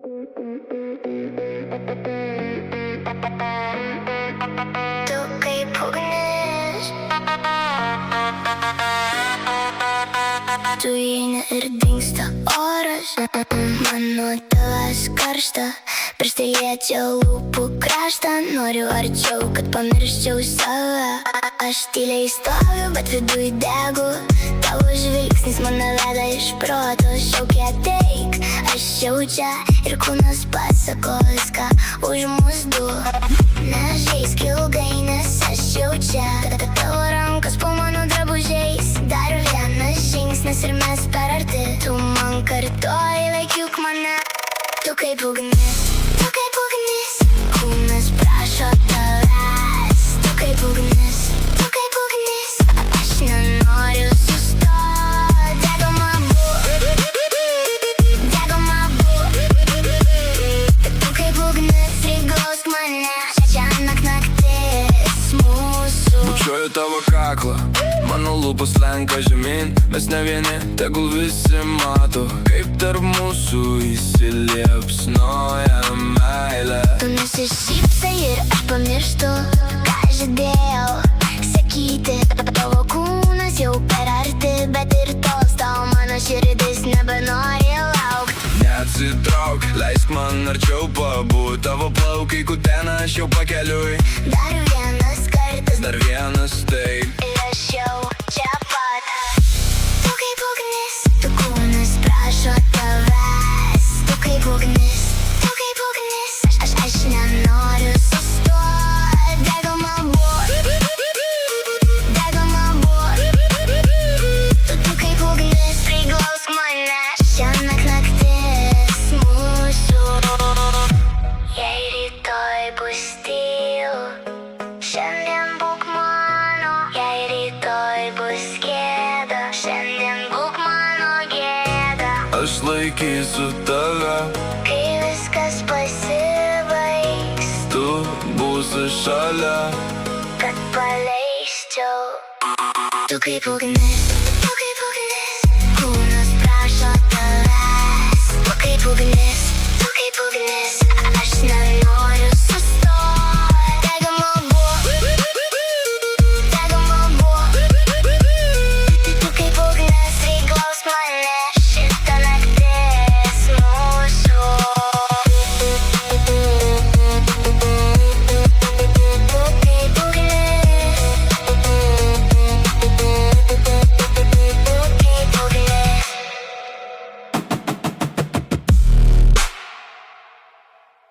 Tu kaip ugnis, tu įeini ir dingsta oras. Mano tavęs karšta, prieš tai liečiau lūpų kraštą. Noriu arčiau, kad pamirščiau save. Aš tyliai stoviu, bet viduj degu. Tavo žvilgsnis mane veda iš proto. Šaukia ateik, aš jaučia ir kūnas pasako viską už mus du. Nežaisk ilgai, nes aš jaučia tavo rankos po mano drabužiais. Dar vienas žingsnis ir mes per arti. Tu man kartoji, laikyk mane. Tu kaip ugnis, tu kaip ugnis. Kūnas prašo tavęs. Tu kaip ugnis, tu kaip ugnis. Aš nenoriu sustot. Degama būt, degama būt. Tu kaip ugnis, priglausk mane. Šiąnakt naktis mūsų. Bučiuoju tavo kaklą, mano lūpos lenka žemyn. Mes ne vieni, tegul visi mato, kaip tarp mūsų įsiliepsnoja meilė. Tu nusišypsai ir aš pamirštu, ką žadėjau sakyti. Tavo kūnas jau per arti, bet ir tolsta, o mano širdis nebenori laukt. Neatsitrauk, leisk man arčiau pabūt. Tavo plaukai kutena, aš jau pakeliui. Dar vienas kartas, Dar vienas taip. ir aš jau čia pat. Tu kaip ugnis, tu kūnas prašo tavęs. Tu kaip ugnis, tu kaip ugnis. Aš nenoriu sustot. Degama būt, degama būt. Tu kaip ugnis, priglausk mane. Šiąnakt naktis mūsų. Jei rytoj bus tylu, šiandien būk mano. Jei rytoj bus gėda, šiandien būk mano gėda. Aš laikysiu tave, Kai viskas pasibaigs, tu būsi šalia. kad paleisčiau. Tu kaip ugnis,